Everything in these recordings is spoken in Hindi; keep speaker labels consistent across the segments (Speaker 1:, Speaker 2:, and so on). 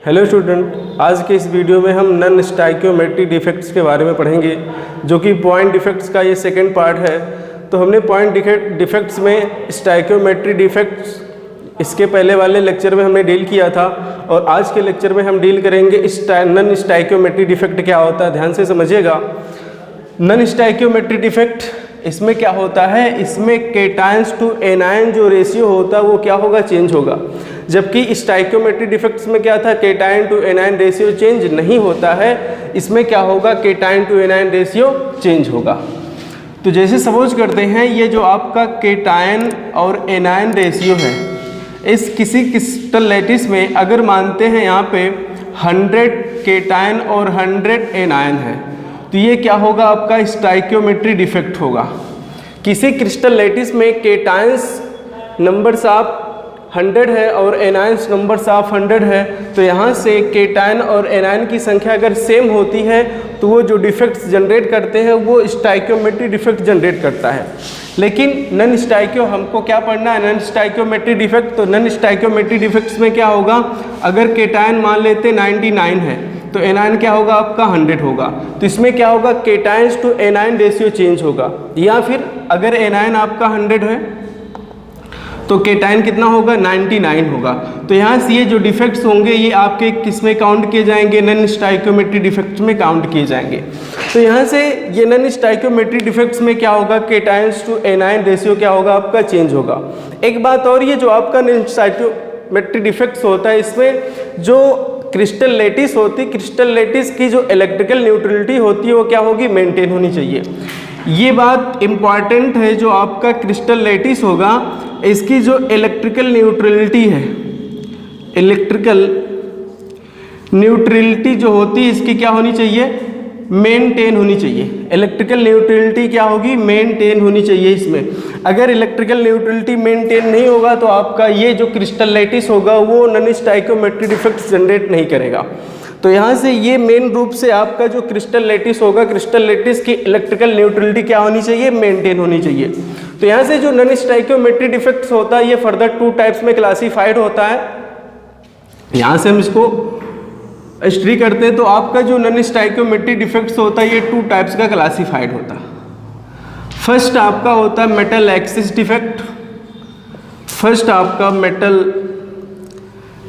Speaker 1: हेलो स्टूडेंट, आज के इस वीडियो में हम नॉन स्टाइकियोमेट्रिक डिफेक्ट्स के बारे में पढ़ेंगे, जो कि पॉइंट डिफेक्ट्स का ये सेकंड पार्ट है। तो हमने पॉइंट डिफेक्ट्स में स्टाइकियोमेट्रिक डिफेक्ट्स इसके पहले वाले लेक्चर में हमने डील किया था, और आज के लेक्चर में हम डील करेंगे नॉन स्टाइकियोमेट्रिक डिफेक्ट क्या होता है। ध्यान से समझिएगा। नॉन स्टाइकियोमेट्रिक डिफेक्ट इसमें क्या होता है, इसमें केटायंस टू एनायन जो रेशियो होता है वो क्या होगा, चेंज होगा। जबकि स्टाइकियोमेट्रिक डिफेक्ट्स में क्या था, cation to anion ratio change नहीं होता है। इसमें क्या होगा, cation to anion ratio change होगा। तो जैसे सपोज करते हैं, ये जो आपका केटायन और एनायन रेशियो है, इस किसी क्रिस्टल लैटिस में अगर मानते हैं यहाँ पे 100 केटायन और 100 एनायन है, तो ये क्या होगा, आपका स्टाइकियोमेट्रिक डिफेक्ट होगा। किसी क्रिस्टल लैटिस में केटायंस नंबर्स ऑफ 100 है और एनायंस नंबर्स ऑफ 100 है, तो यहाँ से केटायन और एनायन की संख्या अगर सेम होती है तो वो जो डिफेक्ट्स जनरेट करते हैं वो स्टाइकियोमेट्रिक डिफेक्ट जनरेट करता है। लेकिन नॉन स्टाइकियो हमको क्या पढ़ना है, नॉन स्टाइकियोमेट्रिक डिफेक्ट। तो नॉन स्टाइकियोमेट्रिक डिफेक्ट्स में क्या होगा, अगर केटायन मान लेते 99 है तो एनायन क्या होगा, आपका 100 होगा। तो इसमें क्या होगा, cations to anion ratio change होगा। या फिर अगर एनायन आपका 100 है तो केटायन कितना होगा, 99 होगा। तो यहाँ से ये जो डिफेक्ट्स होंगे ये आपके किस में काउंट किए जाएंगे, नॉन स्टाइकियोमेट्रिक डिफेक्ट्स में काउंट किए जाएंगे। तो यहाँ से ये नॉन स्टाइकियोमेट्रिक डिफेक्ट्स में क्या होगा, केटायंस टू एनायन रेशियो क्या होगा, आपका चेंज होगा। एक बात और, ये जो आपका नॉन स्टाइकियोमेट्रिक डिफेक्ट्स होता है, इसमें जो क्रिस्टल लैटिस होती, क्रिस्टल लैटिस की जो इलेक्ट्रिकल न्यूट्रलिटी होती है वो क्या होगी, मेंटेन होनी चाहिए। ये बात इम्पॉर्टेंट है। जो आपका क्रिस्टल लैटिस होगा, इसकी जो इलेक्ट्रिकल न्यूट्रलिटी है, इलेक्ट्रिकल न्यूट्रलिटी जो होती है इसकी क्या होनी चाहिए, मेंटेन होनी चाहिए। इलेक्ट्रिकल न्यूट्रलिटी क्या होगी, मेंटेन होनी चाहिए इसमें। अगर इलेक्ट्रिकल न्यूट्रलिटी मेंटेन नहीं होगा तो आपका ये जो क्रिस्टल लैटिस होगा वो नॉन स्टाइकियोमेट्रिक डिफेक्ट्स जनरेट नहीं करेगा। तो यहाँ से ये मेन रूप से आपका जो क्रिस्टल लैटिस होगा, क्रिस्टल लैटिस की इलेक्ट्रिकल न्यूट्रलिटी क्या होनी चाहिए, मेंटेन होनी चाहिए। तो यहाँ से जो नॉन स्टाइकियोमेट्रिक डिफेक्ट्स होता है ये फर्दर 2 टाइप्स में क्लासीफाइड होता है। यहाँ से हम इसको स्टडी करते हैं, तो आपका जो नॉन स्टाइकियोमेट्रिक डिफेक्ट्स होता है ये 2 टाइप्स का क्लासीफाइड होता है। फर्स्ट आपका होता है मेटल एक्सिस डिफेक्ट। फर्स्ट आपका metal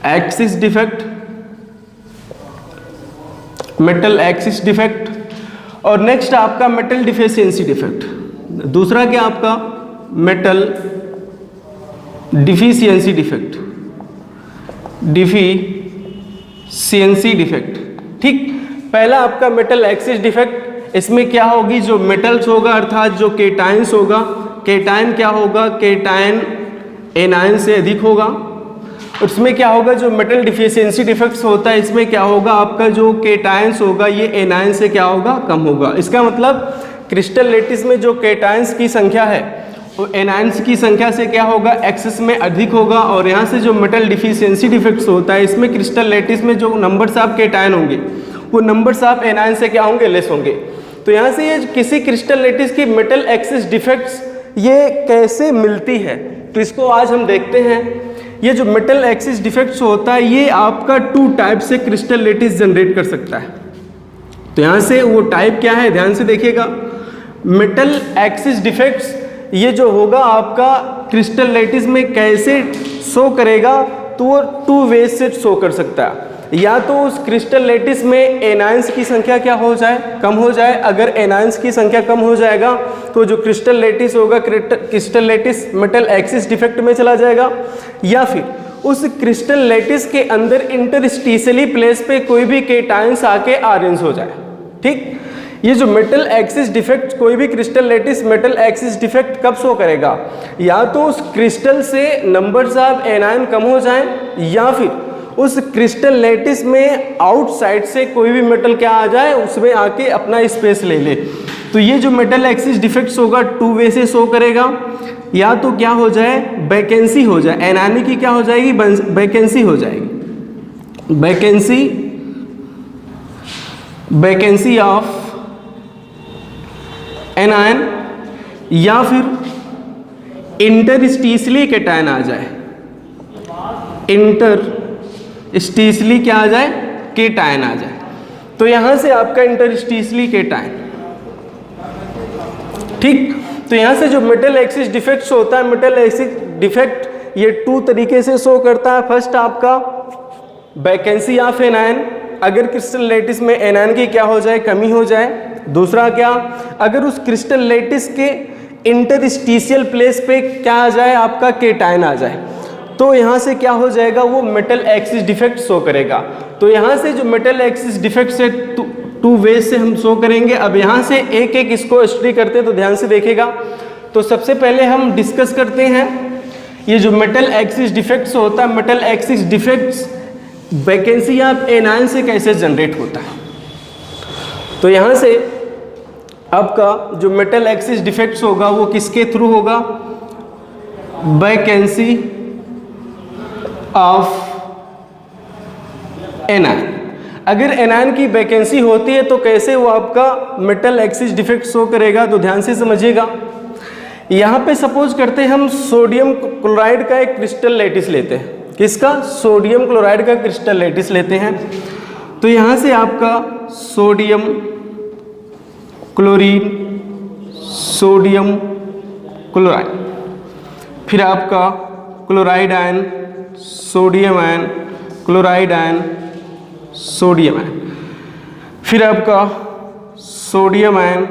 Speaker 1: axis defect, metal axis defect. और नेक्स्ट आपका मेटल डिफिशियंसी डिफेक्ट। दूसरा क्या आपका, metal deficiency defect, deficiency defect. ठीक, पहला आपका मेटल एक्सिस डिफेक्ट। इसमें क्या होगी, जो मेटल्स होगा अर्थात जो केटायंस होगा, केटायन क्या होगा, केटायन एनायन से अधिक होगा। उसमें क्या होगा, जो मेटल डिफिशियंसी डिफेक्ट्स होता है इसमें क्या होगा, आपका जो केटायंस होगा ये एनायन से क्या होगा, कम होगा। इसका मतलब क्रिस्टल लैटिस में जो केटायंस की संख्या है वो एनायंस की संख्या से क्या होगा, एक्सेस में अधिक होगा। और यहाँ से जो मेटल डिफिशियंसी डिफेक्ट्स होता है इसमें क्रिस्टल लैटिस में जो नंबर्स ऑफ केटायन होंगे वो नंबर्स ऑफ एनायन से क्या होंगे, लेस होंगे। तो यहाँ से ये किसी क्रिस्टल लैटिस की मेटल एक्सिस डिफेक्ट्स ये कैसे मिलती है, तो इसको आज हम देखते हैं। ये जो मेटल एक्सिस डिफेक्ट्स होता है ये आपका 2 टाइप से क्रिस्टल लैटिस जनरेट कर सकता है। तो यहाँ से वो टाइप क्या है, ध्यान से देखिएगा। मेटल एक्सिस डिफेक्ट्स ये जो होगा आपका क्रिस्टल लैटिस में कैसे शो करेगा, तो वो 2 वेज से शो कर सकता है। या तो उस क्रिस्टल लैटिस में एनायंस की संख्या क्या हो जाए, कम हो जाए। अगर एनायंस की संख्या कम हो जाएगा तो जो क्रिस्टल लैटिस होगा, crystal lattice metal axis defect में चला जाएगा। या फिर उस क्रिस्टल लैटिस के अंदर इंटरस्टिशियली प्लेस पे कोई भी केटायंस आके अरेंज हो जाए। ठीक, ये जो मेटल एक्सिस डिफेक्ट, कोई भी crystal lattice metal axis defect कब शो करेगा, या तो उस क्रिस्टल से नंबर्स ऑफ एनायन कम हो जाए, या फिर उस क्रिस्टल लैटिस में आउटसाइड से कोई भी मेटल क्या आ जाए, उसमें आके अपना स्पेस ले ले। तो ये जो मेटल एक्सिस डिफेक्ट्स होगा 2 वे से शो करेगा। या तो क्या हो जाए, वैकेंसी हो जाए, एनायन की क्या हो जाएगी, वैकेंसी हो जाएगी, वैकेंसी ऑफ एनायन। या फिर इंटरस्टिशियली केटायन आ जाए, इंटरस्टिशियली क्या आ जाए, केटायन आ जाए। तो यहां से आपका इंटरस्टिशियली केटायन, ठीक। तो यहां से जो मेटल एक्सिस डिफेक्ट्स होता है, मेटल एक्सिस डिफेक्ट ये 2 तरीके से शो करता है। फर्स्ट आपका वैकेंसी ऑफ एनायन, अगर क्रिस्टल लैटिस में एनायन की क्या हो जाए, कमी हो जाए। दूसरा क्या, अगर उस क्रिस्टल लैटिस के इंटरस्टिशियल प्लेस पे क्या आ जाए, आपका केटायन आ जाए, तो यहाँ से क्या हो जाएगा, वो मेटल एक्सिस डिफेक्ट शो करेगा। तो यहाँ से जो मेटल एक्सिस डिफेक्ट से 2 वेज से हम शो करेंगे। अब यहाँ से एक एक इसको स्टडी करते हैं, तो ध्यान से देखेगा। तो सबसे पहले हम डिस्कस करते हैं ये जो मेटल एक्सिस डिफेक्ट्स होता है, metal axis defects vacancy of anion से कैसे जनरेट होता है। तो यहाँ से आपका जो मेटल एक्सिस डिफेक्ट्स होगा वो किसके थ्रू होगा, वैकेंसी ऑफ एनायन। अगर एनायन की वैकेंसी होती है तो कैसे वो आपका मेटल एक्सिस डिफेक्ट शो करेगा, तो ध्यान से समझिएगा। यहाँ पे सपोज करते हैं हम सोडियम क्लोराइड का एक क्रिस्टल लैटिस लेते हैं। किसका, सोडियम क्लोराइड का क्रिस्टल लैटिस लेते हैं। तो यहाँ से आपका सोडियम क्लोरीन, सोडियम क्लोराइड, फिर आपका chloride ion, sodium ion, chloride ion, sodium ion, फिर आपका sodium ion,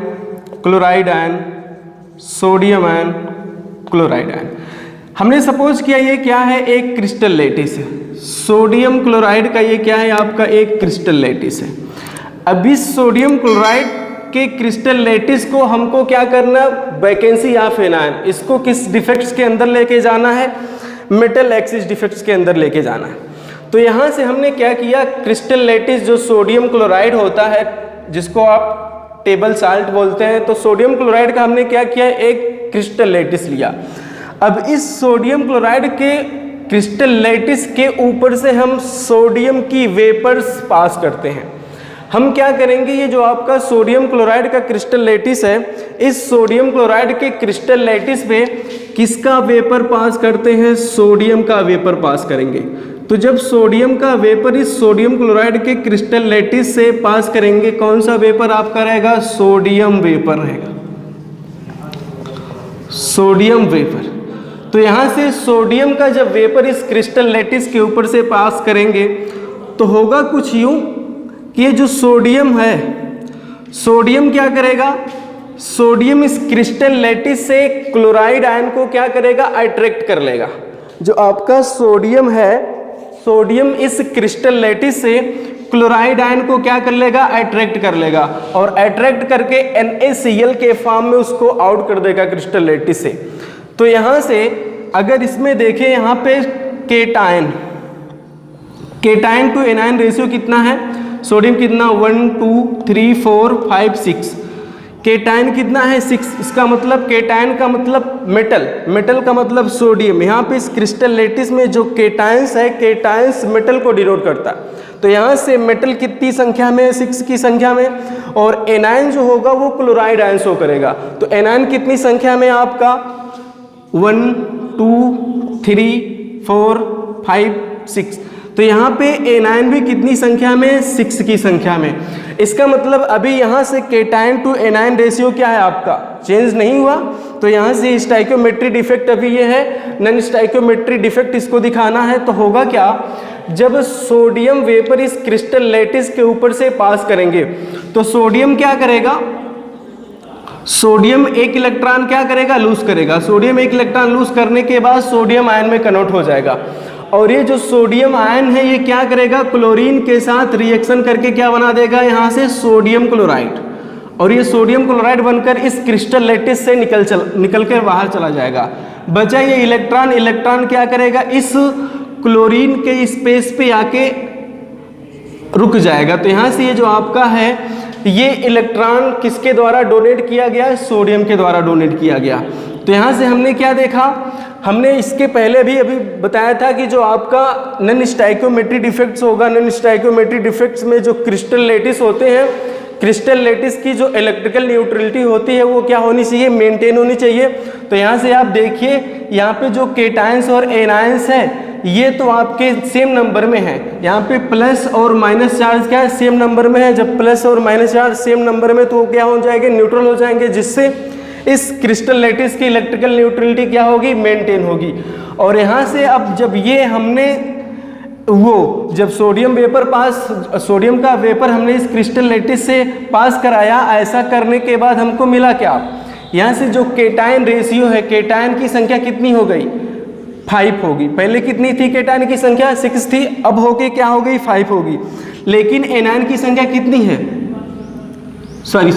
Speaker 1: chloride ion, sodium ion, chloride ion. हमने सपोज किया ये क्या है, एक क्रिस्टल लैटिस है। सोडियम क्लोराइड का ये क्या है, आपका एक क्रिस्टल लैटिस है। अब इस सोडियम क्लोराइड के क्रिस्टल लैटिस को हमको क्या करना, वैकेंसी ऑफ एनायन, इसको किस डिफेक्ट्स के अंदर लेके जाना है, मेटल एक्सिस डिफेक्ट्स के अंदर लेके जाना है। तो यहाँ से हमने क्या किया, क्रिस्टल लैटिस जो सोडियम क्लोराइड होता है, जिसको आप टेबल साल्ट बोलते हैं, तो सोडियम क्लोराइड का हमने क्या किया, एक क्रिस्टल लैटिस लिया। अब इस सोडियम क्लोराइड के क्रिस्टल लैटिस के ऊपर से हम सोडियम की वेपर्स पास करते हैं। हम क्या करेंगे, ये जो आपका सोडियम क्लोराइड का क्रिस्टल लैटिस है, इस सोडियम क्लोराइड के क्रिस्टल लैटिस पे किसका वेपर पास करते हैं, सोडियम का वेपर पास करेंगे। तो जब सोडियम का वेपर इस सोडियम क्लोराइड के क्रिस्टल लैटिस से पास करेंगे, कौन सा वेपर आपका रहेगा, सोडियम वेपर रहेगा, सोडियम वेपर। तो यहाँ से सोडियम का जब वेपर इस क्रिस्टल लैटिस के ऊपर से पास करेंगे तो होगा कुछ यूं कि ये जो सोडियम है, सोडियम क्या करेगा, सोडियम इस क्रिस्टल लैटिस से क्लोराइड आयन को क्या करेगा, अट्रैक्ट कर लेगा। जो आपका सोडियम है, सोडियम इस क्रिस्टल लैटिस से क्लोराइड आयन को क्या कर लेगा, अट्रैक्ट कर लेगा, और अट्रैक्ट करके NaCl के फॉर्म में उसको आउट कर देगा क्रिस्टल लैटिस से। तो यहाँ से अगर इसमें देखें, यहाँ पे cation, cation to anion ratio कितना है, सोडियम कितना, 1 2 3 4 5 6, केटायन कितना है 6। इसका मतलब केटायन का मतलब मेटल, मेटल का मतलब सोडियम। यहाँ पे इस क्रिस्टल लैटिस में जो केटायंस है, केटायंस मेटल को डिनोट करता है। तो यहाँ से मेटल कितनी संख्या में, 6 की संख्या में, और एनायन जो होगा वो क्लोराइड आयन शो करेगा। तो एनायन कितनी संख्या में, आपका 1 2 3 4 5 6। तो यहाँ पे एनायन भी कितनी संख्या में, 6 की संख्या में। इसका मतलब अभी यहाँ से केटायन टू एनायन रेशियो क्या है, आपका चेंज नहीं हुआ। तो यहाँ से स्टाइकियोमेट्री डिफेक्ट अभी ये है, नॉन स्टाइकियोमेट्री डिफेक्ट इसको दिखाना है। तो होगा क्या, जब सोडियम वेपर इस क्रिस्टल लैटिस के ऊपर से पास करेंगे तो सोडियम क्या करेगा, सोडियम एक इलेक्ट्रॉन क्या करेगा, लूज करेगा। सोडियम एक इलेक्ट्रॉन लूज करने के बाद सोडियम आयन में कन्वर्ट हो जाएगा, और ये जो सोडियम आयन है ये क्या करेगा, क्लोरीन के साथ रिएक्शन करके क्या बना देगा, यहाँ से सोडियम क्लोराइड, और ये सोडियम क्लोराइड बनकर इस क्रिस्टल लैटिस से निकल कर बाहर चला जाएगा। बचा ये इलेक्ट्रॉन, इलेक्ट्रॉन क्या करेगा, इस क्लोरीन के स्पेस पे आके रुक जाएगा। तो यहाँ से ये जो आपका है, ये इलेक्ट्रॉन किसके द्वारा डोनेट किया गया, सोडियम के द्वारा डोनेट किया गया। तो यहाँ से हमने क्या देखा, हमने इसके पहले भी अभी बताया था कि जो आपका नॉन स्टाइकियोमेट्री डिफेक्ट्स होगा, नॉन स्टाइकियोमेट्री डिफेक्ट्स में जो क्रिस्टल लैटिस होते हैं, क्रिस्टल लैटिस की जो इलेक्ट्रिकल न्यूट्रलिटी होती है वो क्या होनी चाहिए, मेंटेन होनी चाहिए। तो यहाँ से आप देखिए, यहाँ पे जो केटायंस और एनायंस है ये तो आपके सेम नंबर में है। यहाँ पे प्लस और माइनस चार्ज क्या है, सेम नंबर में है। जब प्लस और माइनस चार्ज सेम नंबर में, तो वो क्या हो जाएंगे, न्यूट्रल हो जाएंगे, जिससे इस क्रिस्टल लैटिस की इलेक्ट्रिकल न्यूट्रलिटी क्या होगी, मेंटेन होगी। और यहाँ से अब जब ये हमने जब सोडियम का वेपर हमने इस क्रिस्टल लैटिस से पास कराया, ऐसा करने के बाद हमको मिला क्या, यहाँ से जो केटायन रेशियो है, केटायन की संख्या कितनी हो गई, 5 होगी। पहले कितनी थी केटायन की संख्या, 6 थी, अब होके क्या हो गई, 5 होगी। लेकिन एनायन की संख्या कितनी है, सॉरी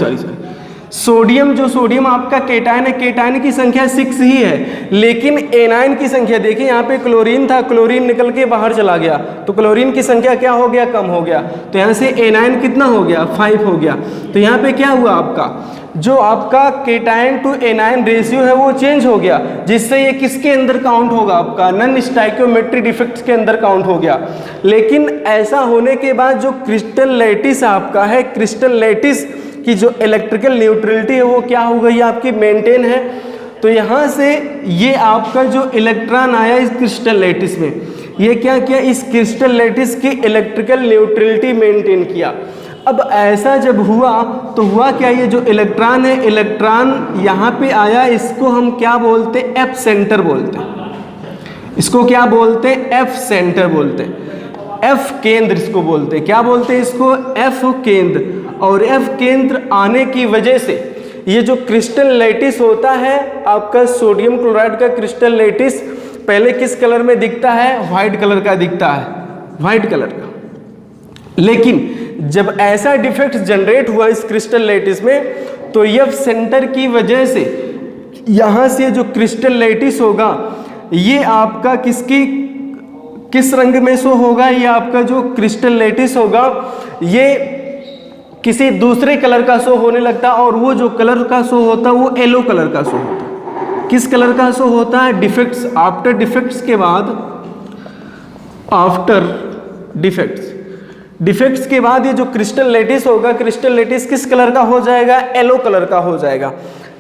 Speaker 1: सोडियम आपका केटायन है, केटायन की संख्या 6 ही है। लेकिन एनायन की संख्या देखिए, यहाँ पे क्लोरीन था, क्लोरीन निकल के बाहर चला गया, तो क्लोरीन की संख्या क्या हो गया, कम हो गया। तो यहाँ से एनायन कितना हो गया, 5 हो गया। तो यहाँ पे क्या हुआ, आपका जो आपका केटायन टू एनायन रेशियो है वो चेंज हो गया, जिससे ये किसके अंदर काउंट होगा, आपका नॉन स्टाइकियोमेट्री डिफेक्ट्स के अंदर काउंट हो गया। लेकिन ऐसा होने के बाद जो क्रिस्टल लैटिस आपका है, क्रिस्टल लैटिस की जो इलेक्ट्रिकल न्यूट्रलिटी है वो क्या हो गई, आपकी मेंटेन है। तो यहाँ से ये आपका जो इलेक्ट्रॉन आया इस क्रिस्टल लैटिस में, ये क्या किया, इस क्रिस्टल लैटिस की इलेक्ट्रिकल न्यूट्रलिटी मेंटेन किया। अब ऐसा जब हुआ तो हुआ क्या, ये जो इलेक्ट्रॉन है, इलेक्ट्रॉन यहाँ पे आया, इसको हम क्या बोलते हैं, एफ सेंटर बोलते हैं। इसको क्या बोलते हैं, एफ सेंटर बोलते हैं, एफ केंद्र इसको बोलते हैं। क्या बोलते हैं इसको, एफ केंद्र। और एफ केंद्र आने की वजह से ये जो क्रिस्टल लैटिस होता है आपका, सोडियम क्लोराइड का क्रिस्टल लैटिस पहले किस कलर में दिखता है, व्हाइट कलर का दिखता है, व्हाइट कलर का। लेकिन जब ऐसा डिफेक्ट जनरेट हुआ इस क्रिस्टल लैटिस में, तो एफ सेंटर की वजह से यहाँ से जो क्रिस्टल लैटिस होगा ये आपका किस रंग में शो होगा, ये आपका जो क्रिस्टल लैटिस होगा ये किसी दूसरे कलर का शो होने लगता है। और वो जो कलर का शो होता है वो येलो कलर का शो होता है। किस कलर का शो होता है, डिफेक्ट्स, आफ्टर डिफेक्ट्स के बाद, आफ्टर डिफेक्ट्स के बाद ये जो क्रिस्टल लैटिस होगा, क्रिस्टल लैटिस किस कलर का हो जाएगा, येलो कलर का हो जाएगा।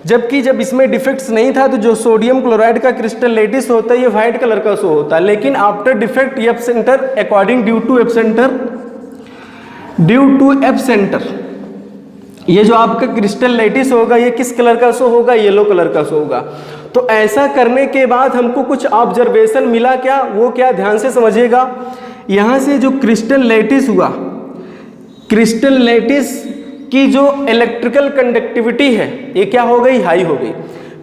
Speaker 1: जबकि जब इसमें डिफेक्ट्स नहीं था तो जो सोडियम क्लोराइड का क्रिस्टल लैटिस होता है ये व्हाइट कलर का शो होता है। लेकिन after defect F centre, according due to F centre, ये जो आपका क्रिस्टल लैटिस होगा ये किस कलर का शो होगा, येलो कलर का शो होगा। तो ऐसा करने के बाद हमको कुछ ऑब्जर्वेशन मिला क्या, वो क्या, ध्यान से समझिएगा। यहाँ से जो क्रिस्टल लैटिस हुआ, क्रिस्टल लैटिस की जो इलेक्ट्रिकल कंडक्टिविटी है ये क्या हो गई, हाई हो गई।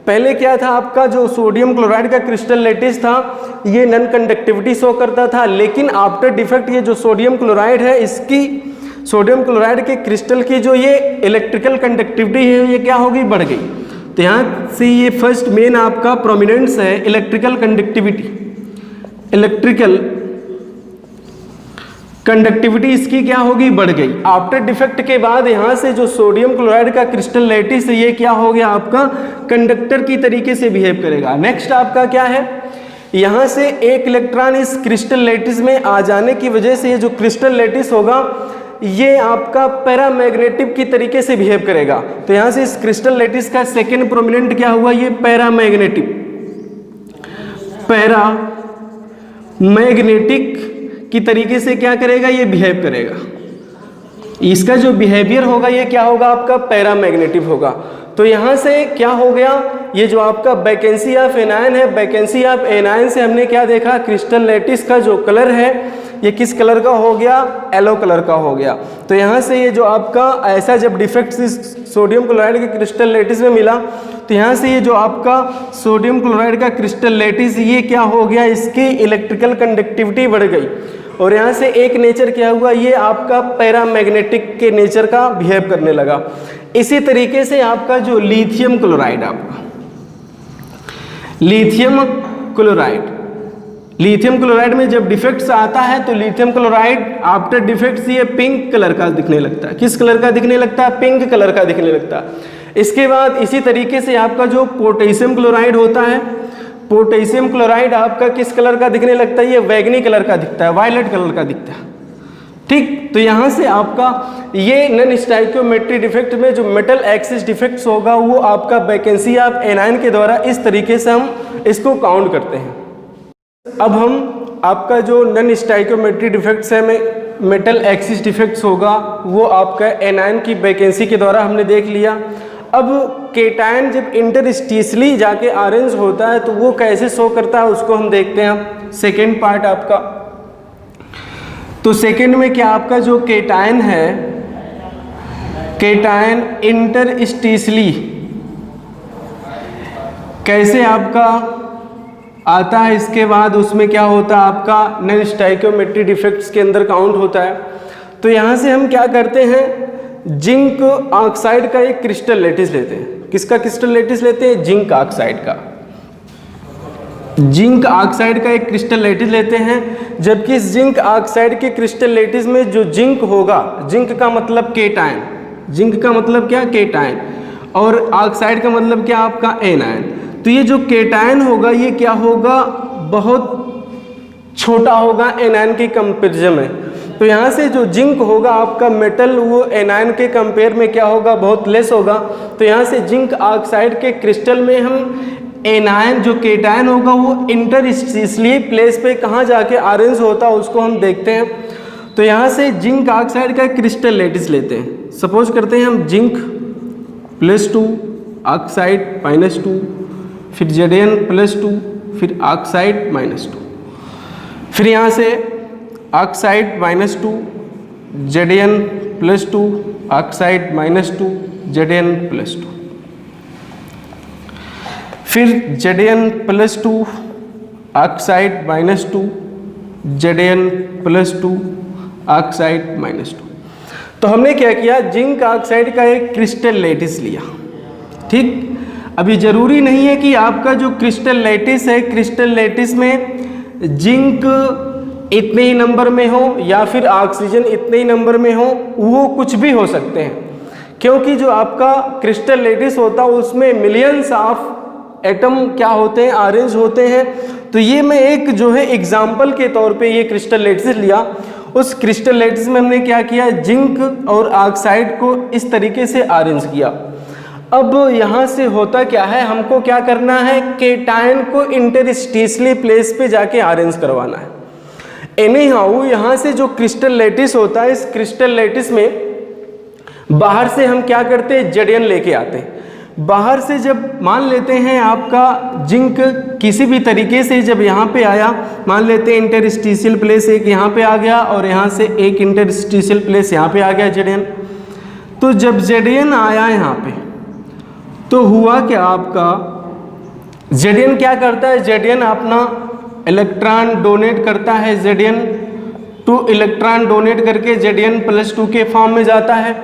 Speaker 1: पहले क्या था, आपका जो सोडियम क्लोराइड का क्रिस्टल लैटिस था ये नॉन कंडक्टिविटी शो करता था। लेकिन आफ्टर डिफेक्ट ये जो सोडियम क्लोराइड है, इसकी सोडियम क्लोराइड के क्रिस्टल की जो ये इलेक्ट्रिकल कंडक्टिविटी है ये क्या हो गई, बढ़ गई। तो यहाँ से ये फर्स्ट मेन आपका प्रोमिनेंस है इलेक्ट्रिकल कंडक्टिविटी, इलेक्ट्रिकल कंडक्टिविटी इसकी क्या होगी, बढ़ गई। आफ्टर डिफेक्ट के बाद यहाँ से जो सोडियम क्लोराइड का क्रिस्टल लैटिस है ये क्या हो गया, आपका कंडक्टर की तरीके से बिहेव करेगा। नेक्स्ट आपका क्या है, यहाँ से एक इलेक्ट्रॉन इस क्रिस्टल लैटिस में आ जाने की वजह से ये जो क्रिस्टल लैटिस होगा ये आपका पैरामैग्नेटिक की तरीके से बिहेव करेगा। तो यहाँ से इस क्रिस्टल लैटिस का सेकेंड प्रोमिनेंट क्या हुआ, ये पैरामैग्नेटिक की तरीके से क्या करेगा, ये बिहेव करेगा। इसका जो बिहेवियर होगा ये क्या होगा, आपका पैरामैग्नेटिक होगा। तो यहाँ से क्या हो गया, ये जो आपका वैकेंसी ऑफ एनायन है, वैकेंसी ऑफ एनायन से हमने क्या देखा, क्रिस्टल लैटिस का जो कलर है ये किस कलर का हो गया, येलो कलर का हो गया। तो यहाँ से ये जो आपका ऐसा जब डिफेक्ट सोडियम क्लोराइड के क्रिस्टल लैटिस में मिला, तो यहाँ से ये जो आपका सोडियम क्लोराइड का क्रिस्टल लैटिस ये क्या हो गया, इसकी इलेक्ट्रिकल कंडक्टिविटी बढ़ गई। और यहाँ से एक नेचर क्या हुआ, ये आपका पैरामैग्नेटिक के नेचर का बिहेव करने लगा। इसी तरीके से आपका जो लिथियम क्लोराइड, आपका लिथियम क्लोराइड में जब डिफेक्ट्स आता है तो लिथियम क्लोराइड आफ्टर डिफेक्ट्स ये पिंक कलर का दिखने लगता है। किस कलर का दिखने लगता है, पिंक कलर का दिखने लगता है। इसके बाद इसी तरीके से आपका जो पोटेशियम क्लोराइड होता है, पोटेशियम क्लोराइड आपका किस कलर का दिखने लगता है, ये बैगनी कलर का दिखता है, वायलेट कलर का दिखता है। ठीक, तो यहाँ से आपका ये नॉन स्टाइकियोमेट्री डिफेक्ट में जो मेटल एक्सिस डिफेक्ट्स होगा वो आपका वैकेंसी ऑफ एनायन के द्वारा इस तरीके से हम इसको काउंट करते हैं। अब हम आपका जो नॉन स्टाइकियोमेट्रिक डिफेक्ट्स है में मेटल एक्सिस डिफेक्ट्स होगा वो आपका एनायन की वैकेंसी के द्वारा हमने देख लिया। अब केटायन जब इंटरस्टिशियली जाके अरेंज होता है तो वो कैसे शो करता है उसको हम देखते हैं सेकेंड पार्ट आपका। तो सेकेंड में क्या आपका जो केटायन है, केटायन इंटरस्टिशियली कैसे आपका आता है, इसके बाद उसमें क्या होता है आपका नॉन स्टाइकियोमेट्रिक डिफेक्ट्स के अंदर काउंट होता है। तो यहाँ से हम क्या करते हैं, जिंक ऑक्साइड का एक क्रिस्टल लैटिस लेते हैं। किसका क्रिस्टल लैटिस लेते हैं? जिंक ऑक्साइड का। जिंक ऑक्साइड का एक क्रिस्टल लैटिस लेते हैं, जबकि इस जिंक ऑक्साइड के क्रिस्टल लैटिस में जो जिंक होगा, जिंक का मतलब केटायन, जिंक का मतलब क्या? केटायन, और ऑक्साइड का मतलब क्या आपका? एनायन। तो ये जो केटायन होगा ये क्या होगा? बहुत छोटा होगा एनायन के कंपेरिजन में। तो यहाँ से जो जिंक होगा आपका मेटल, वो एनायन के कंपेयर में क्या होगा? बहुत लेस होगा। तो यहाँ से जिंक ऑक्साइड के क्रिस्टल में हम एनायन जो केटायन होगा वो इंटरस्टिशियली प्लेस पे कहाँ जाके अरेंज होता है उसको हम देखते हैं। तो यहाँ से जिंक ऑक्साइड का क्रिस्टल लैटिस लेते हैं। सपोज करते हैं हम जिंक +2 ऑक्साइड -2, फिर Zn+2, फिर ऑक्साइड -2, फिर यहाँ से ऑक्साइड -2, Zn+2, ऑक्साइड -2, Zn+2, फिर Zn+2, ऑक्साइड -2, Zn+2, ऑक्साइड -2। तो हमने क्या किया, जिंक ऑक्साइड का एक क्रिस्टल लैटिस लिया। ठीक, अभी ज़रूरी नहीं है कि आपका जो क्रिस्टल लैटिस है, क्रिस्टल लैटिस में जिंक इतने ही नंबर में हो या फिर ऑक्सीजन इतने ही नंबर में हो, वो कुछ भी हो सकते हैं, क्योंकि जो आपका क्रिस्टल लैटिस होता है उसमें मिलियंस ऑफ एटम क्या होते हैं? अरेंज होते हैं। तो ये मैं एक जो है एग्जाम्पल के तौर पे ये क्रिस्टल लैटिस लिया। उस क्रिस्टल लैटिस में हमने क्या किया, जिंक और ऑक्साइड को इस तरीके से अरेंज किया। अब यहाँ से होता क्या है, हमको क्या करना है, केटायन को इंटरस्टिशियली प्लेस पे जाके अरेंज करवाना है। एनी हाउ यहाँ से जो क्रिस्टल लैटिस होता है, इस क्रिस्टल लैटिस में बाहर से हम क्या करते हैं, Zn लेके आते हैं। बाहर से जब मान लेते हैं आपका जिंक किसी भी तरीके से जब यहाँ पे आया, मान लेते हैं इंटरस्टिशियल प्लेस एक यहाँ पे आ गया और यहाँ से एक इंटरस्टिशियल प्लेस यहाँ पे आ गया Zn। तो जब Zn आया यहाँ पे तो हुआ क्या आपका, Zn क्या करता है, Zn अपना इलेक्ट्रॉन डोनेट करता है, Zn2 इलेक्ट्रॉन डोनेट करके Zn+2 के फॉर्म में जाता है।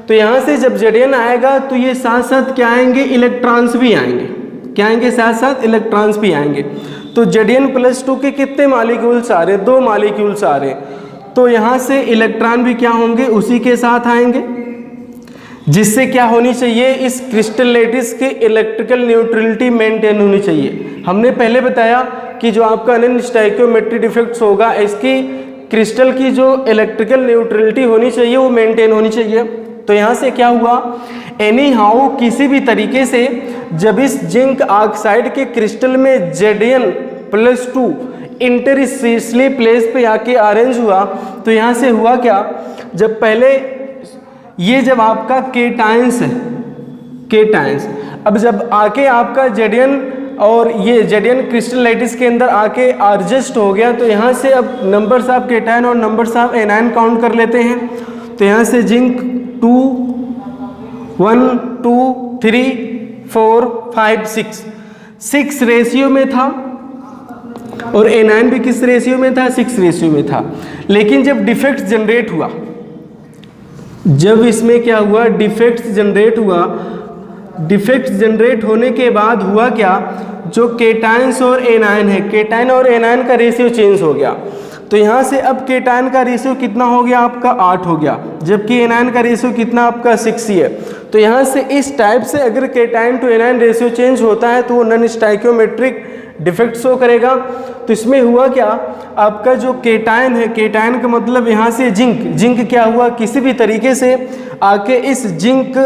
Speaker 1: तो यहाँ से जब Zn आएगा तो ये साथ साथ क्या आएंगे, इलेक्ट्रॉन्स भी आएंगे। क्या आएंगे? साथ साथ इलेक्ट्रॉन्स भी आएंगे। तो Zn+2 के कितने मॉलिक्यूल्स आ रहे हैं? 2 मॉलिक्यूल्स आ रहे हैं। तो यहाँ से इलेक्ट्रॉन भी क्या होंगे, उसी के साथ आएंगे, जिससे क्या होनी चाहिए, इस क्रिस्टल लैटिस की इलेक्ट्रिकल न्यूट्रलिटी मेंटेन होनी चाहिए। हमने पहले बताया कि जो आपका नॉन स्टाइकियोमेट्रिक डिफेक्ट्स होगा, इसकी क्रिस्टल की जो इलेक्ट्रिकल न्यूट्रलिटी होनी चाहिए वो मेंटेन होनी चाहिए। तो यहाँ से क्या हुआ, एनी हाउ किसी भी तरीके से जब इस जिंक ऑक्साइड के क्रिस्टल में Zn+2 इंटरस्टिशियली प्लेस पे आके अरेंज हुआ, तो यहाँ से हुआ क्या, जब पहले ये जब आपका केटायंस है, केटायंस, अब जब आके आपका Zn और ये Zn क्रिस्टल लैटिस के अंदर आके एडजस्ट हो गया, तो यहाँ से अब नंबर्स ऑफ केटायन और नंबर्स ऑफ एनायन काउंट कर लेते हैं। तो यहाँ से जिंक 2 1 2 3 4 5 6 रेशियो में था और एनायन भी किस रेशियो में था, 6 रेशियो में था। लेकिन जब डिफेक्ट जनरेट हुआ, जब इसमें क्या हुआ, डिफेक्ट जनरेट हुआ, डिफेक्ट जनरेट होने के बाद हुआ क्या, जो केटायंस और एनायन है, केटायन और एनायन का रेशियो चेंज हो गया। तो यहाँ से अब केटायन का रेशियो कितना हो गया आपका, 8 हो गया, जबकि एनायन का रेशियो कितना आपका 6 ही है। तो यहाँ से इस टाइप से अगर cation to anion ratio change होता है तो वो नॉन स्टाइकियोमेट्रिक डिफेक्ट शो करेगा। तो इसमें हुआ क्या, आपका जो केटायन है, केटायन का मतलब यहाँ से जिंक, जिंक क्या हुआ, किसी भी तरीके से आके इस जिंक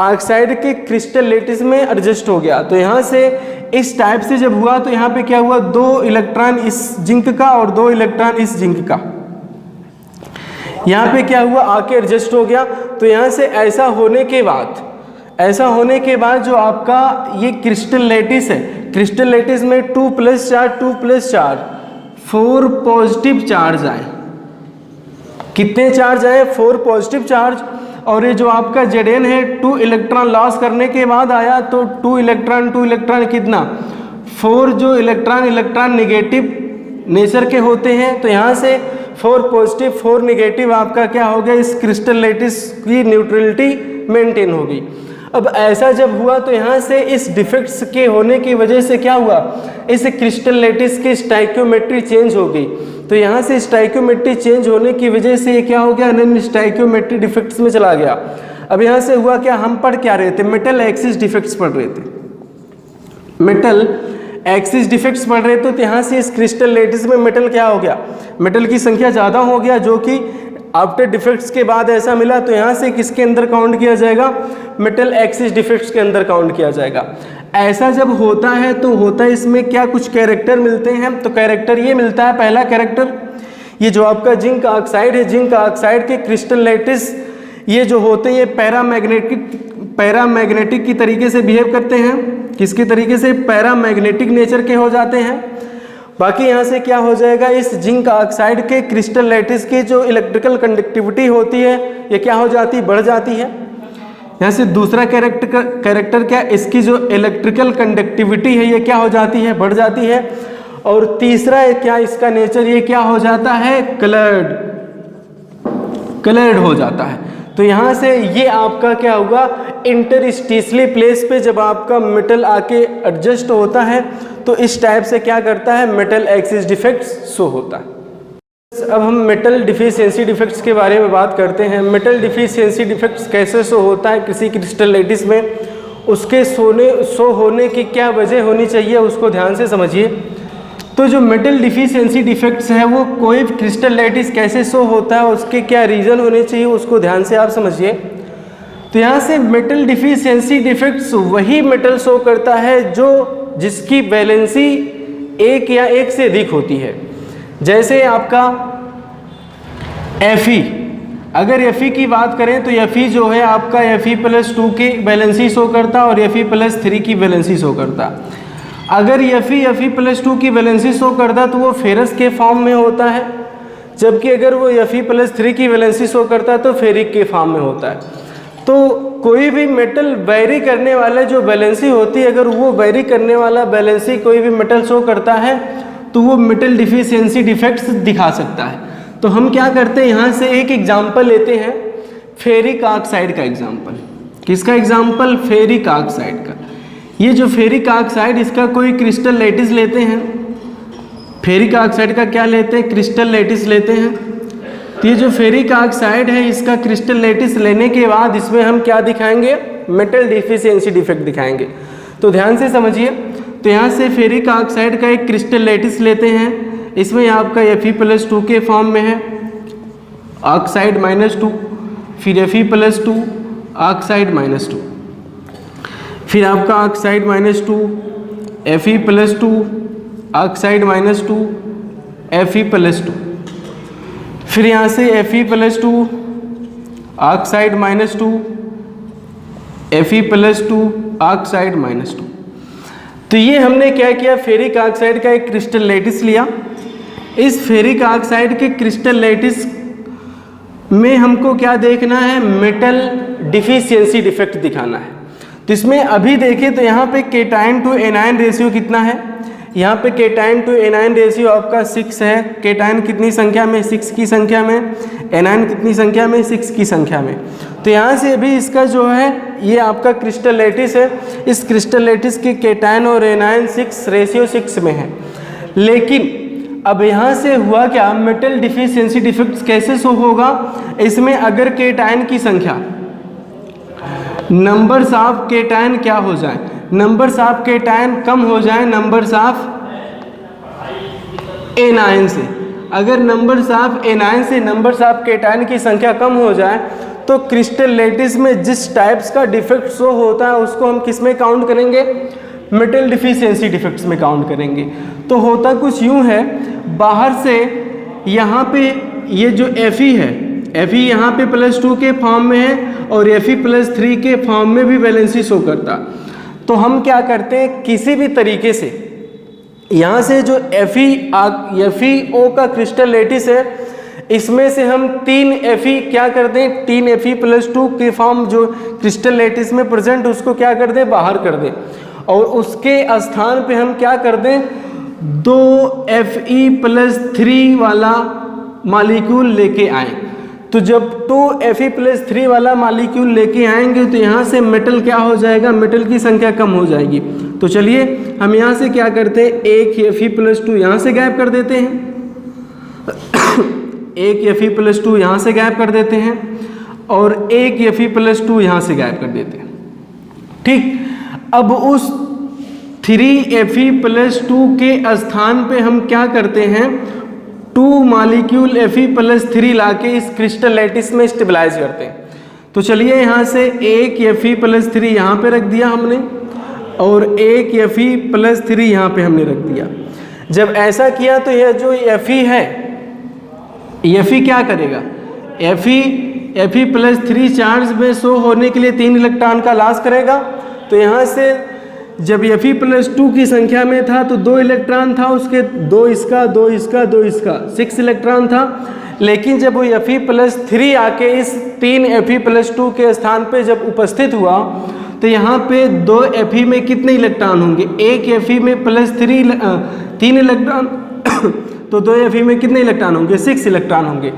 Speaker 1: ऑक्साइड के क्रिस्टल लैटिस में एडजस्ट हो गया। तो यहाँ से इस टाइप से जब हुआ तो यहाँ पे क्या हुआ, 2 इलेक्ट्रॉन इस जिंक का और 2 इलेक्ट्रॉन इस जिंक का, यहाँ पे क्या हुआ, आके एडजस्ट हो गया। तो यहाँ से ऐसा होने के बाद जो आपका ये क्रिस्टल लैटिस है, क्रिस्टल लैटिस में 2 प्लस चार्ज 4 पॉजिटिव चार्ज आए। कितने चार्ज आए, 4 पॉजिटिव चार्ज। और ये जो आपका Zn है 2 इलेक्ट्रॉन लॉस करने के बाद आया, तो 2 इलेक्ट्रॉन कितना, 4 जो इलेक्ट्रॉन नेगेटिव नेचर के होते हैं। तो यहाँ से 4 पॉजिटिव 4 नेगेटिव आपका क्या हो गया, इस क्रिस्टल लैटिस की न्यूट्रलिटी मेंटेन हो गई। अब ऐसा जब हुआ तो यहाँ से इस डिफेक्ट्स के होने की वजह से क्या हुआ, इस क्रिस्टल लैटिस की स्टाइकियोमेट्री चेंज हो गई। तो यहाँ से स्टाइकियोमेट्री चेंज होने की वजह से ये क्या हो गया, नॉन स्टाइकियोमेट्री डिफेक्ट्स में चला गया। अब यहाँ से हुआ क्या, हम पढ़ क्या रहे थे, मेटल एक्सिस डिफेक्ट्स पढ़ रहे थे, मेटल एक्सिस डिफेक्ट्स पढ़ रहे थे। तो यहाँ से इस क्रिस्टल लैटिस में मेटल क्या हो गया, मेटल की संख्या ज़्यादा हो गया, जो कि आफ्टर डिफेक्ट्स के बाद ऐसा मिला। तो यहाँ से किसके अंदर काउंट किया जाएगा, मेटल एक्सिस डिफेक्ट्स के अंदर काउंट किया जाएगा। ऐसा जब होता है तो होता है इसमें क्या, कुछ कैरेक्टर मिलते हैं। तो कैरेक्टर ये मिलता है, पहला कैरेक्टर ये जो आपका जिंक ऑक्साइड है, जिंक ऑक्साइड के क्रिस्टल लैटिस ये जो होते हैं ये पैरामैग्नेटिक की तरीके से बिहेव करते हैं। किसके तरीके से, पैरामैग्नेटिक नेचर के हो जाते हैं। बाकी यहाँ से क्या हो जाएगा, इस जिंक ऑक्साइड के क्रिस्टल लैटिस की जो इलेक्ट्रिकल कंडक्टिविटी होती है ये क्या हो जाती है, बढ़ जाती है। यहाँ से दूसरा कैरेक्टर क्या, इसकी जो इलेक्ट्रिकल कंडक्टिविटी है ये क्या हो जाती है, बढ़ जाती है। और तीसरा क्या, इसका नेचर ये क्या हो जाता है, कलर्ड हो जाता है। तो यहाँ से ये आपका क्या होगा, इंटरस्टिशियली प्लेस पे जब आपका मेटल आके एडजस्ट होता है तो इस टाइप से क्या करता है, मेटल एक्सिस डिफेक्ट्स शो होता है। अब हम मेटल डिफिशियंसी डिफेक्ट्स के बारे में बात करते हैं। मेटल डिफिशियंसी डिफेक्ट्स कैसे शो होता है किसी क्रिस्टल लैटिस में, उसके शो होने की क्या वजह होनी चाहिए उसको ध्यान से समझिए। तो जो मेटल डिफिशियंसी डिफेक्ट्स है वो कोई क्रिस्टल लैटिस कैसे शो होता है, उसके क्या रीज़न होने चाहिए उसको ध्यान से आप समझिए। तो यहाँ से मेटल डिफिशियंसी डिफेक्ट्स वही मेटल शो करता है जो जिसकी वैलेंसी 1 या 1 से अधिक होती है। जैसे आपका Fe, अगर Fe की बात करें तो Fe जो है आपका Fe+2 की वैलेंसी शो करता और Fe+3 की वैलेंसी शो करता। अगर Fe+2 की वैलेंसी शो करता तो वो फेरस के फॉर्म में होता है, जबकि अगर वो Fe+3 की वैलेंसी शो करता है तो फेरिक के फॉर्म में होता है। तो कोई भी मेटल वेरी करने वाला जो वैलेंसी होती है, अगर वो वेरी करने वाला वैलेंसी कोई भी मेटल शो करता है तो वो मेटल डिफिशियंसी डिफेक्ट्स दिखा सकता है। तो हम क्या करते हैं, यहाँ से एक एग्जाम्पल लेते हैं, फेरिक ऑक्साइड का एग्जाम्पल। किसका एग्जाम्पल, फेरिक ऑक्साइड का। ये जो फेरिक ऑक्साइड इसका कोई क्रिस्टल लैटिस लेते हैं, फेरिक ऑक्साइड का क्या लेते हैं, क्रिस्टल लैटिस लेते हैं। तो ये जो फेरिक ऑक्साइड है इसका क्रिस्टल लैटिस लेने के बाद इसमें हम क्या दिखाएंगे, मेटल डिफिशियंसी डिफेक्ट दिखाएंगे। तो ध्यान से समझिए। तो यहाँ से फेरिक ऑक्साइड का एक क्रिस्टल लैटिस लेते हैं, इसमें आपका Fe+2 के फॉर्म में है, ऑक्साइड -2, फिर Fe+2 ऑक्साइड -2, फिर आपका ऑक्साइड -2 Fe+2 ऑक्साइड -2 Fe+2, फिर यहाँ से Fe+2 ऑक्साइड -2 Fe+2 ऑक्साइड -2। तो ये हमने क्या किया, फेरिक ऑक्साइड का एक क्रिस्टल लैटिस लिया। इस फेरिक ऑक्साइड के क्रिस्टल लैटिस में हमको क्या देखना है, मेटल डिफिशियंसी डिफेक्ट दिखाना है। तो इसमें अभी देखें तो यहाँ पे केटाइन टू एनायन रेशियो कितना है, यहाँ पे केटाइन टू एनायन रेशियो आपका 6 है। केटाइन कितनी संख्या में, 6 की संख्या में, एनायन कितनी संख्या में, 6 की संख्या में। तो यहाँ से अभी इसका जो है ये आपका क्रिस्टल लैटिस है, इस क्रिस्टल लैटिस के केटाइन और एनायन 6:6 में है। लेकिन अब यहाँ से हुआ क्या, मेटल डिफिशियंसी डिफेक्ट्स कैसे शो होगा, इसमें अगर केटाइन की संख्या, नंबर्स ऑफ केटाइन क्या हो जाए, नंबर्स ऑफ केटाइन कम हो जाए नंबर्स ऑफ एनायन से। अगर नंबर्स ऑफ एनायन से नंबर्स ऑफ केटाइन की संख्या कम हो जाए तो क्रिस्टल लैटिस में जिस टाइप्स का डिफेक्ट शो होता है उसको हम किस में काउंट करेंगे, मेटल डिफिशियंसी डिफेक्ट्स में काउंट करेंगे। तो होता कुछ यूँ है, बाहर से यहाँ पे ये जो Fe है, Fe यहाँ पे +2 के फॉर्म में है और Fe+3 के फॉर्म में भी वैलेंसी शो करता। तो हम क्या करते हैं, किसी भी तरीके से यहाँ से जो FeO का क्रिस्टल लैटिस है, इसमें से हम 3 Fe क्या कर दें, 3 Fe+2 के फॉर्म जो क्रिस्टल लैटिस में प्रेजेंट, उसको क्या कर दें, बाहर कर दें, और उसके स्थान पे हम क्या कर दें, 2 Fe+3 वाला मॉलिक्यूल लेके आए। तो जब 2 Fe+3 वाला मॉलिक्यूल लेके आएंगे तो यहाँ से मेटल क्या हो जाएगा, मेटल की संख्या कम हो जाएगी। तो चलिए हम यहाँ से क्या करते हैं, एक Fe+2 यहाँ से गायब कर देते हैं, एक Fe+2 यहाँ से गायब कर देते हैं और एक Fe+2 यहाँ से गायब कर देते हैं। ठीक, अब उस 3 Fe+2 के स्थान पे हम क्या करते हैं, 2 मॉलिक्यूल Fe+3 लाके इस क्रिस्टल लैटिस में स्टेबलाइज करते हैं। तो चलिए यहाँ से एक Fe+3 यहाँ पे रख दिया हमने और एक Fe+3 यहाँ पे हमने रख दिया। जब ऐसा किया तो यह जो Fe है, Fe क्या करेगा, Fe+3 चार्ज में शो होने के लिए 3 इलेक्ट्रॉन का लॉस करेगा। तो यहाँ से जब Fe+2 की संख्या में था तो 2 इलेक्ट्रॉन था, उसके 2 इसका 2 इसका 2 इसका 6 इलेक्ट्रॉन था। लेकिन जब वो Fe+3 आके इस 3 Fe+2 के स्थान पे जब उपस्थित हुआ तो यहाँ पे 2 Fe में कितने इलेक्ट्रॉन होंगे, एक Fe में +3 इलेक्ट्रॉन तो 2 Fe में कितने इलेक्ट्रॉन होंगे, 6 इलेक्ट्रॉन होंगे।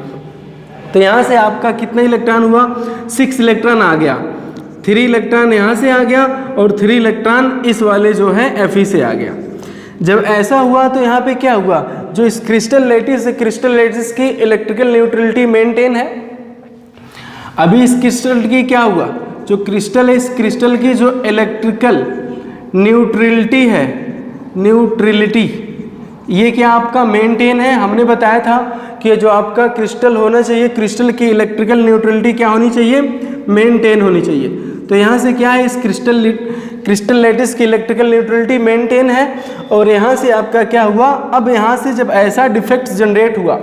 Speaker 1: तो यहाँ से आपका कितना इलेक्ट्रॉन हुआ, 6 इलेक्ट्रॉन आ गया, 3 इलेक्ट्रॉन यहाँ से आ गया और 3 इलेक्ट्रॉन इस वाले जो है Fe से आ गया। जब ऐसा हुआ तो यहाँ पे क्या हुआ, जो इस क्रिस्टल लैटिस है, क्रिस्टल लैटिस की इलेक्ट्रिकल न्यूट्रलिटी मेंटेन है। अभी इस क्रिस्टल की क्या हुआ, जो क्रिस्टल है, इस क्रिस्टल की जो इलेक्ट्रिकल न्यूट्रलिटी है, न्यूट्रलिटी ये क्या आपका मेंटेन है। हमने बताया था कि जो आपका क्रिस्टल होना चाहिए, क्रिस्टल की इलेक्ट्रिकल न्यूट्रलिटी क्या होनी चाहिए, मेंटेन होनी चाहिए। तो यहाँ से क्या है, इस क्रिस्टल लैटिस की इलेक्ट्रिकल न्यूट्रलिटी मेंटेन है। और यहाँ से आपका क्या हुआ, अब यहाँ से जब ऐसा डिफेक्ट जनरेट हुआ,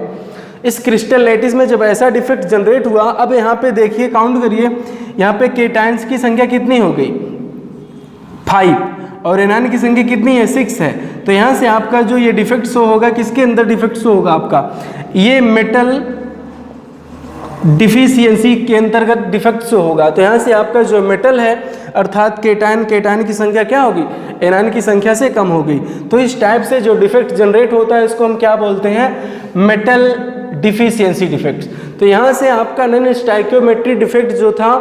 Speaker 1: इस क्रिस्टल लैटिस में जब ऐसा डिफेक्ट जनरेट हुआ, अब यहाँ पे देखिए, काउंट करिए, यहाँ पे केटाइंस की संख्या कितनी हो गई, 5, और एनायन की संख्या कितनी है, 6 है। तो यहाँ से आपका जो ये डिफेक्ट शो होगा, किसके अंदर डिफेक्ट शो होगा, आपका ये मेटल डिफिशियंसी के अंतर्गत डिफेक्ट शो होगा। तो यहाँ से आपका जो मेटल है, अर्थात केटायन की संख्या क्या होगी, एनायन की संख्या से कम होगी। तो इस टाइप से जो डिफेक्ट जनरेट होता है, इसको हम क्या बोलते हैं, मेटल डिफिशियंसी डिफेक्ट्स। तो यहाँ से आपका नॉन स्टाइकियोमेट्री डिफेक्ट जो था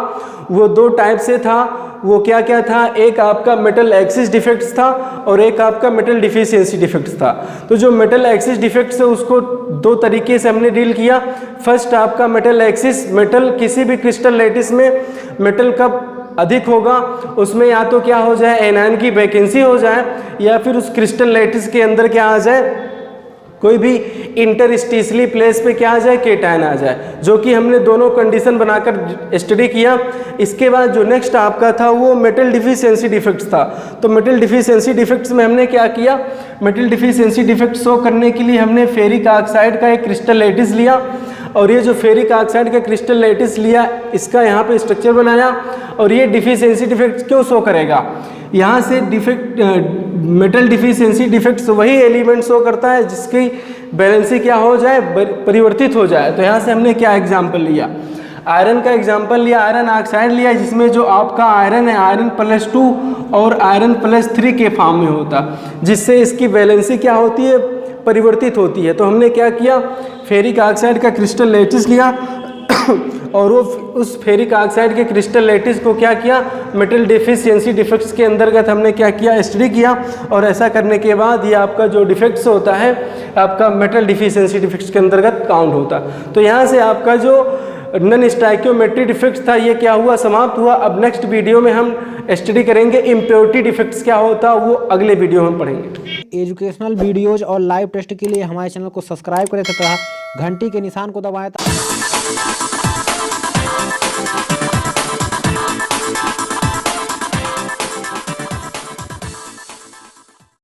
Speaker 1: वो 2 टाइप से था। वो क्या क्या था, एक आपका मेटल एक्सिस डिफेक्ट्स था और एक आपका मेटल डिफिशियंसी डिफेक्ट्स था। तो जो मेटल एक्सिस डिफेक्ट्स है उसको 2 तरीके से हमने डील किया। फर्स्ट आपका मेटल एक्सिस, मेटल किसी भी क्रिस्टल लैटिस में मेटल कब अधिक होगा, उसमें या तो क्या हो जाए, एनायन की वैकेंसी हो जाए, या फिर उस क्रिस्टल लैटिस के अंदर क्या आ जाए, कोई भी इंटरस्टिशियली प्लेस पे क्या आ जाए, केटायन आ जाए, जो कि हमने दोनों कंडीशन बनाकर स्टडी किया। इसके बाद जो नेक्स्ट आपका था वो मेटल डिफिशियंसी डिफेक्ट्स था। तो मेटल डिफिशियंसी डिफेक्ट्स में हमने क्या किया, मेटल डिफिशियंसी डिफेक्ट शो करने के लिए हमने फेरिक ऑक्साइड का एक क्रिस्टल लैटिस लिया, और ये जो फेरिक ऑक्साइड का क्रिस्टल लैटिस लिया, इसका यहाँ पे स्ट्रक्चर बनाया। और ये डिफिशियंसी डिफेक्ट क्यों शो करेगा, यहाँ से डिफेक्ट मेटल डिफिशियंसी डिफेक्ट्स वही एलिमेंट शो करता है जिसकी बैलेंसी क्या हो जाए, परिवर्तित हो जाए। तो यहाँ से हमने क्या एग्जाम्पल लिया, आयरन का एग्जाम्पल लिया, आयरन ऑक्साइड लिया, जिसमें जो आपका आयरन है, आयरन +2 और आयरन +3 के फॉर्म में होता, जिससे इसकी बैलेंसी क्या होती है, परिवर्तित होती है। तो हमने क्या किया, फेरिक ऑक्साइड का क्रिस्टल लैटिस लिया और वो उस फेरिक ऑक्साइड के क्रिस्टल लैटिस को क्या किया, मेटल डिफिशियंसी डिफेक्ट्स के अंतर्गत हमने क्या किया, स्टडी किया। और ऐसा करने के बाद ये आपका जो डिफेक्ट्स होता है, आपका मेटल डिफिशियंसी डिफेक्ट्स के अंतर्गत काउंट होता। तो यहाँ से आपका जो नॉन स्टाइकियोमेट्री डिफेक्ट्स था ये क्या हुआ, समाप्त हुआ। अब नेक्स्ट वीडियो में हम स्टडी करेंगे इम्प्योरिटी डिफेक्ट्स क्या होता, वो अगले वीडियो में पढ़ेंगे।
Speaker 2: एजुकेशनल वीडियोज और लाइव टेस्ट के लिए हमारे चैनल को सब्सक्राइब करें तथा घंटी के निशान को दबाएं।